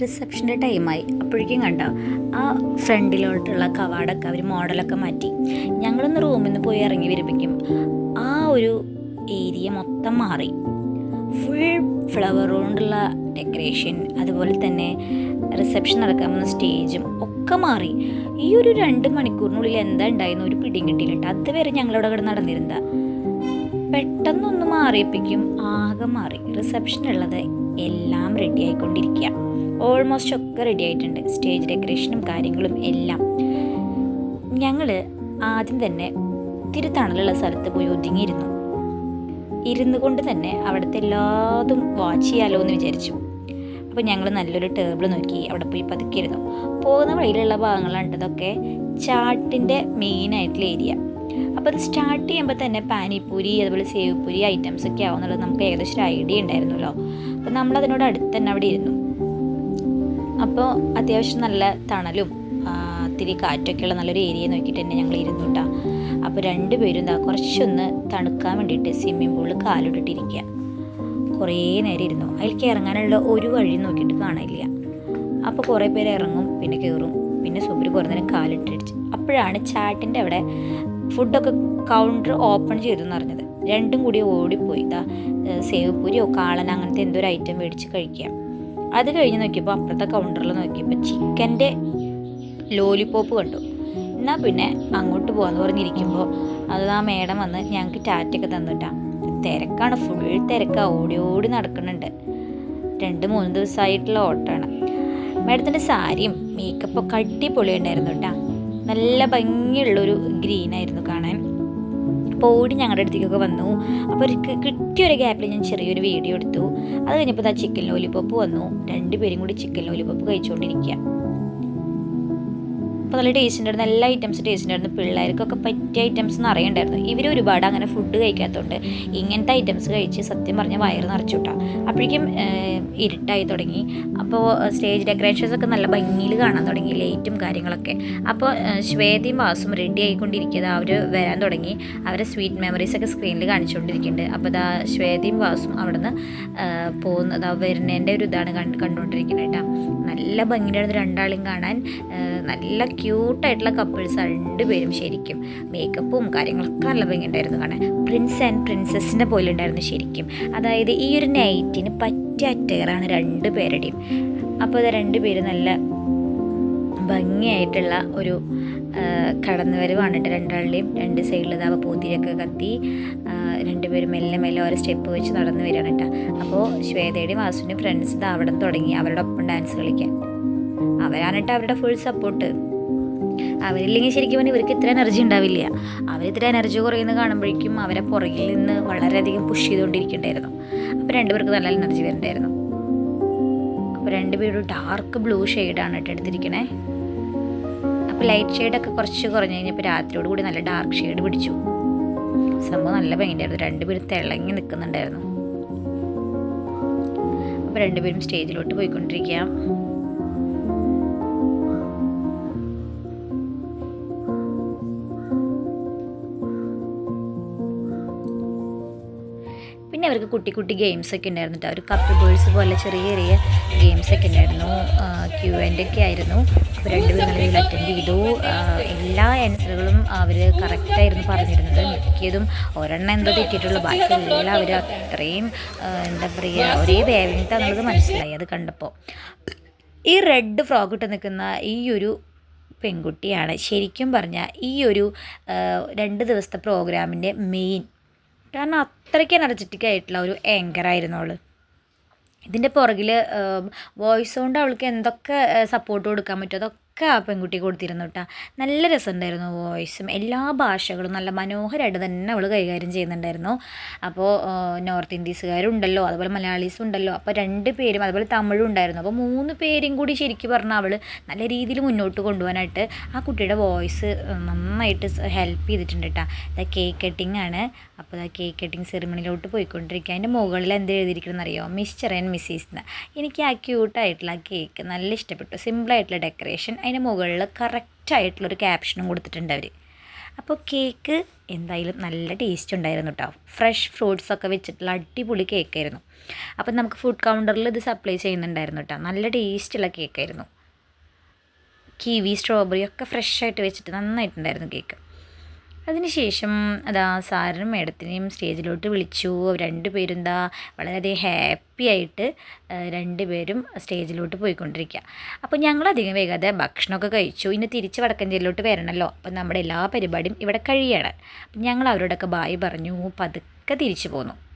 റിസപ്ഷൻ്റെ ടൈമായി. അപ്പോഴേക്കും കണ്ടോ ആ ഫ്രണ്ടിലോട്ടുള്ള കവാടൊക്കെ അവർ മോഡലൊക്കെ മാറ്റി. ഞങ്ങളൊന്ന് റൂമിൽ നിന്ന് പോയി ഇറങ്ങി വരുമ്പോഴേക്കും ആ ഒരു ഏരിയ മൊത്തം മാറി. ഫുൾ ഫ്ലവർ കൊണ്ടുള്ള ഡെക്കറേഷൻ, അതുപോലെ തന്നെ റിസപ്ഷൻ നടക്കാൻ പോകുന്ന സ്റ്റേജും ഒക്കെ മാറി. ഈ ഒരു 2 മണിക്കൂറിനുള്ളിൽ എന്താ ഉണ്ടായിരുന്നു ഒരു പിടിയും കിട്ടിയില്ല. അതുവരെ ഞങ്ങളവിടെ കിടന്ന് നടന്നിരുന്ന പെട്ടെന്നൊന്ന് മാറിയപ്പോഴേക്കും ആകെ മാറി. റിസപ്ഷനുള്ളത് എല്ലാം റെഡി ആയിക്കൊണ്ടിരിക്കുക. ഓൾമോസ്റ്റ് ഒക്കെ റെഡി ആയിട്ടുണ്ട്. സ്റ്റേജ് ഡെക്കറേഷനും കാര്യങ്ങളും എല്ലാം. ഞങ്ങൾ ആദ്യം തന്നെ ഇത്തിരി തണലുള്ള സ്ഥലത്ത് പോയി ഒതുങ്ങിയിരുന്നു. ഇരുന്നു കൊണ്ട് തന്നെ അവിടുത്തെ എല്ലാതും വാച്ച് ചെയ്യാലോ എന്ന് വിചാരിച്ചു. അപ്പോൾ ഞങ്ങൾ നല്ലൊരു ടേബിൾ നോക്കി അവിടെ പോയി പതുക്കിയിരുന്നു. പോകുന്ന വഴിയിലുള്ള ഭാഗങ്ങളാണ് ഇതൊക്കെ ചാട്ടിൻ്റെ മെയിനായിട്ടുള്ള ഏരിയ. അപ്പോൾ അത് സ്റ്റാർട്ട് ചെയ്യുമ്പോൾ തന്നെ പാനിപ്പൂരി, അതുപോലെ സേവ്പൂരി ഐറ്റംസ് ഒക്കെ ആവുന്നുള്ളത് നമുക്ക് ഏകദേശം ഒരു ഐഡിയ ഉണ്ടായിരുന്നല്ലോ. അപ്പോൾ നമ്മളതിനോട് അടുത്ത് തന്നെ അവിടെ ഇരുന്നു. അപ്പോൾ അത്യാവശ്യം നല്ല തണലും ഇത്തിരി കാറ്റൊക്കെയുള്ള നല്ലൊരു ഏരിയ നോക്കിയിട്ട് തന്നെ ഞങ്ങൾ ഇരുന്നു കേട്ടോ. അപ്പോൾ 2 പേരും എന്താ കുറച്ചൊന്ന് തണുക്കാൻ വേണ്ടിയിട്ട് സ്വിമ്മിംഗ് പൂളിൽ കാലിട്ടിട്ടിരിക്കുക. കുറേ നേരം ഇരുന്നു. അതിലേക്ക് ഇറങ്ങാനുള്ള ഒരു വഴി നോക്കിയിട്ട് കാണില്ല. അപ്പോൾ കുറേ പേര് ഇറങ്ങും, പിന്നെ കയറും, പിന്നെ സുബിർ കുറേ നേരം കാലിട്ടിടിച്ച്. അപ്പോഴാണ് ചാട്ടിൻ്റെ അവിടെ ഫുഡൊക്കെ കൗണ്ടർ ഓപ്പൺ ചെയ്തെന്ന് അറിഞ്ഞത്. രണ്ടും കൂടി ഓടിപ്പോയി സേവ് പൂരിയോ കാളൻ അങ്ങനത്തെ എന്തോ ഒരു ഐറ്റം മേടിച്ച് കഴിക്കുക. അത് കഴിഞ്ഞ് നോക്കിയപ്പോൾ അപ്പുറത്തെ കൗണ്ടറിൽ നോക്കിയപ്പോൾ ചിക്കൻ്റെ ലോലിപോപ്പ് കണ്ടു. എന്നാൽ പിന്നെ അങ്ങോട്ട് പോകാമെന്ന് പറഞ്ഞിരിക്കുമ്പോൾ അത് ആ മേഡം വന്ന് ഞങ്ങൾക്ക് ടാറ്റയൊക്കെ തന്നിട്ടാണ്. തിരക്കാണ്, ഫുൾ തിരക്കാണ്, ഓടി ഓടി നടക്കുന്നുണ്ട്. 2-3 ദിവസമായിട്ടുള്ള ഓട്ടമാണ്. മേഡത്തിൻ്റെ സാരിയും മേക്കപ്പൊക്കെ അടിപൊളി ഉണ്ടായിരുന്നു കേട്ടോ. നല്ല ഭംഗിയുള്ളൊരു ഗ്രീനായിരുന്നു കാണാൻ. അപ്പോൾ ഓടി ഞങ്ങളുടെ അടുത്തേക്കൊക്കെ വന്നു. അപ്പോൾ ഒരു കിട്ടിയൊരു ഗ്യാപ്പിൽ ഞാൻ ചെറിയൊരു വീഡിയോ എടുത്തു. അത് കഴിഞ്ഞപ്പോൾ ആ ചിക്കൻ ലോലിപോപ്പ് വന്നു. 2 പേരും കൂടി ചിക്കൻ ലോലിപോപ്പ് കഴിച്ചുകൊണ്ടിരിക്കുക. അപ്പോൾ നല്ല ടേസ്റ്റ് ഉണ്ടായിരുന്നു. എല്ലാ ഐറ്റംസ് ടേസ്റ്റ് ഉണ്ടായിരുന്നു. പിള്ളേർക്കൊക്കെ പറ്റിയ ഐറ്റംസ് എന്ന് അറിയണ്ടായിരുന്നു. ഇവർ ഒരുപാട് അങ്ങനെ ഫുഡ് കഴിക്കാത്തതുകൊണ്ട് ഇങ്ങനത്തെ ഐറ്റംസ് കഴിച്ച് സത്യം പറഞ്ഞ വയറ് നിറച്ചു കിട്ടാം. അപ്പോഴേക്കും ഇരുട്ടായി തുടങ്ങി. അപ്പോൾ സ്റ്റേജ് ഡെക്കറേഷൻസ് ഒക്കെ നല്ല ഭംഗിയിൽ കാണാൻ തുടങ്ങി, ലൈറ്റും കാര്യങ്ങളൊക്കെ. അപ്പോൾ ശ്വേതയും വാസും റെഡി ആയിക്കൊണ്ടിരിക്കുന്നത്. അവർ വരാൻ തുടങ്ങി. അവരെ സ്വീറ്റ് മെമ്മറീസൊക്കെ സ്ക്രീനിൽ കാണിച്ചുകൊണ്ടിരിക്കുന്നുണ്ട്. അപ്പോൾ ഇതാ ശ്വേതയും വാസും അവിടെ നിന്ന് പോകുന്നത് വരുന്നതിൻ്റെ ഒരു ഇതാണ് കണ്ടുകൊണ്ടിരിക്കുന്നത് കേട്ടോ. നല്ല ഭംഗിയുണ്ടായിരുന്നു രണ്ടാളും കാണാൻ. നല്ല ക്യൂട്ടായിട്ടുള്ള കപ്പിൾസ് 2 പേരും. ശരിക്കും മേക്കപ്പും കാര്യങ്ങളൊക്കെ നല്ല ഭംഗിയുണ്ടായിരുന്നു കാണാൻ. പ്രിൻസ് ആൻഡ് പ്രിൻസസിൻ്റെ പോലെ ഉണ്ടായിരുന്നു ശരിക്കും. അതായത് ഈ ഒരു നൈറ്റിന് പറ്റിയ അറ്റയറാണ് 2 പേരുടെയും. അപ്പോൾ അത് 2 പേര് നല്ല ഭംഗിയായിട്ടുള്ള ഒരു കടന്നുവരവാണ് കേട്ടോ രണ്ടാളുടെയും. 2 സൈഡിൽ ഇതാ പൂത്തിരിയൊക്കെ കത്തി 2 പേരും മെല്ലെ മെല്ലെ ഓരോ സ്റ്റെപ്പ് വെച്ച് നടന്നു വരികയാണ് കേട്ടോ. അപ്പോൾ ശ്വേതയുടെയും വാസുവിൻ്റെയും ഫ്രണ്ട്സ് ഇത് അവിടെ തുടങ്ങി അവരുടെ ഒപ്പം ഡാൻസ് കളിക്കാൻ. അവരാണ് കേട്ടോ അവരുടെ ഫുൾ സപ്പോർട്ട്. അവരില്ലെങ്കിൽ ശരിക്കും പറഞ്ഞാൽ ഇവർക്ക് ഇത്ര എനർജി ഉണ്ടാവില്ല. അവരിത്ര എനർജി കുറയുന്നത് കാണുമ്പോഴേക്കും അവരെ പുറകിൽ നിന്ന് വളരെയധികം പുഷ് ചെയ്തുകൊണ്ടിരിക്കണ്ടായിരുന്നു. അപ്പോൾ 2 പേർക്ക് നല്ല എനർജി വരുന്നുണ്ടായിരുന്നു. അപ്പോൾ 2 പേരും ഡാർക്ക് ബ്ലൂ ഷെയ്ഡാണ് കേട്ടോ എടുത്തിരിക്കണേ. അപ്പോൾ ലൈറ്റ് ഷെയ്ഡൊക്കെ കുറച്ച് കുറഞ്ഞ് കഴിഞ്ഞപ്പോൾ രാത്രിയോട് കൂടി നല്ല ഡാർക്ക് ഷെയ്ഡ് പിടിച്ചു. സംഭവം നല്ല ഭംഗിയായിരുന്നു. 2 പേരും തിളങ്ങി നിൽക്കുന്നുണ്ടായിരുന്നു. അപ്പോൾ 2 പേരും സ്റ്റേജിലോട്ട് പോയിക്കൊണ്ടിരിക്കുക. പിന്നെ അവർക്ക് കുട്ടി കുട്ടി ഗെയിംസൊക്കെ ഉണ്ടായിരുന്നു കേട്ടോ. ഒരു കപ്പ് ബോൾസ് പോലെ ചെറിയ ചെറിയ ഗെയിംസൊക്കെ ഉണ്ടായിരുന്നു. Q&A ഒക്കെ ആയിരുന്നു. അപ്പോൾ 2 പേരും നല്ല രീതിയിൽ അറ്റൻഡ് ചെയ്തു. എല്ലാ ആൻസറുകളും അവർ കറക്റ്റായിരുന്നു പറഞ്ഞിരുന്നത്. മിക്കതും ഒരെണ്ണം എന്തോ തെറ്റിയിട്ടുള്ളൂ. ബാക്കി എല്ലാം അവർ അത്രയും എന്താ പറയുക ഒരേ വേവിങ്ങിട്ടാന്നുള്ളത് മനസ്സിലായി അത് കണ്ടപ്പോൾ. ഈ റെഡ് ഫ്രോക്ക് ഇട്ട് നിൽക്കുന്ന ഈ ഒരു പെൺകുട്ടിയാണ് ശരിക്കും പറഞ്ഞാൽ ഈ ഒരു 2 ദിവസത്തെ പ്രോഗ്രാമിൻ്റെ മെയിൻ. കാരണം അത്രയ്ക്ക് എനർജറ്റിക് ആയിട്ടുള്ള ഒരു ആങ്കറായിരുന്നു അവൾ. ഇതിൻ്റെ പുറകിൽ വോയിസ് കൊണ്ട് അവൾക്ക് എന്തൊക്കെ സപ്പോർട്ട് കൊടുക്കാൻ പറ്റുമോ അതൊക്കെ ആ പെൺകുട്ടി കൊടുത്തിരുന്നു കേട്ടോ. നല്ല രസമുണ്ടായിരുന്നു വോയിസും. എല്ലാ ഭാഷകളും നല്ല മനോഹരമായിട്ട് തന്നെ അവൾ കൈകാര്യം ചെയ്യുന്നുണ്ടായിരുന്നു. അപ്പോൾ നോർത്ത് ഇന്ത്യൻസുകാരുണ്ടല്ലോ, അതുപോലെ മലയാളീസും ഉണ്ടല്ലോ. അപ്പോൾ 2 പേരും അതുപോലെ തമിഴും ഉണ്ടായിരുന്നു. അപ്പോൾ 3 പേരും കൂടി ശരിക്കും പറഞ്ഞാൽ അവൾ നല്ല രീതിയിൽ മുന്നോട്ട് കൊണ്ടുപോകാനായിട്ട് ആ കുട്ടിയുടെ വോയിസ് നന്നായിട്ട് ഹെൽപ്പ് ചെയ്തിട്ടുണ്ട് കേട്ടോ. ഇതാ കേക്ക് കട്ടിങ് ആണ്. അപ്പോൾ ആ കേക്ക് കട്ടിങ് സെറിമണിയിലോട്ട് പോയിക്കൊണ്ടിരിക്കുക. അതിൻ്റെ മുകളിൽ എന്ത് എഴുതിയിരിക്കണമെന്ന് അറിയാമോ? മിസ്റ്റർ ആൻഡ് മിസ്സിസ് എന്ന്. എനിക്ക് ആ ക്യൂട്ടായിട്ടുള്ള കേക്ക് നല്ല ഇഷ്ടപ്പെട്ടു. സിമ്പിളായിട്ടുള്ള ഡെക്കറേഷൻ. അതിൻ്റെ മുകളിൽ കറക്റ്റായിട്ടുള്ളൊരു ക്യാപ്ഷനും കൊടുത്തിട്ടുണ്ട് അവർ. അപ്പോൾ കേക്ക് എന്തായാലും നല്ല ടേസ്റ്റ് ഉണ്ടായിരുന്നു കേട്ടോ. ഫ്രഷ് ഫ്രൂട്ട്സൊക്കെ വെച്ചിട്ടുള്ള അടിപൊളി കേക്കായിരുന്നു. അപ്പം നമുക്ക് ഫുഡ് കൗണ്ടറിൽ ഇത് സപ്ലൈ ചെയ്യുന്നുണ്ടായിരുന്നു കേട്ടോ. നല്ല ടേസ്റ്റുള്ള കേക്കായിരുന്നു. കിവി സ്ട്രോബെറി ഒക്കെ ഫ്രഷായിട്ട് വെച്ചിട്ട് നന്നായിട്ടുണ്ടായിരുന്നു കേക്ക്. അതിനുശേഷം അതാ സാറിനും മേഡത്തിനെയും സ്റ്റേജിലോട്ട് വിളിച്ചു. അവർ രണ്ടുപേരും എന്താ വളരെയധികം ഹാപ്പി ആയിട്ട് രണ്ടുപേരും സ്റ്റേജിലോട്ട് പോയിക്കൊണ്ടിരിക്കുക. അപ്പോൾ ഞങ്ങളധികം വേഗാതെ ഭക്ഷണമൊക്കെ കഴിച്ചു. ഇനി തിരിച്ച് വടക്കഞ്ചേരിയിലോട്ട് വരണമല്ലോ. അപ്പം നമ്മുടെ എല്ലാ പരിപാടിയും ഇവിടെ കഴിയാണ്. അപ്പം ഞങ്ങൾ അവരോടൊക്കെ ബായ് പറഞ്ഞു പതുക്കെ തിരിച്ചു പോന്നു.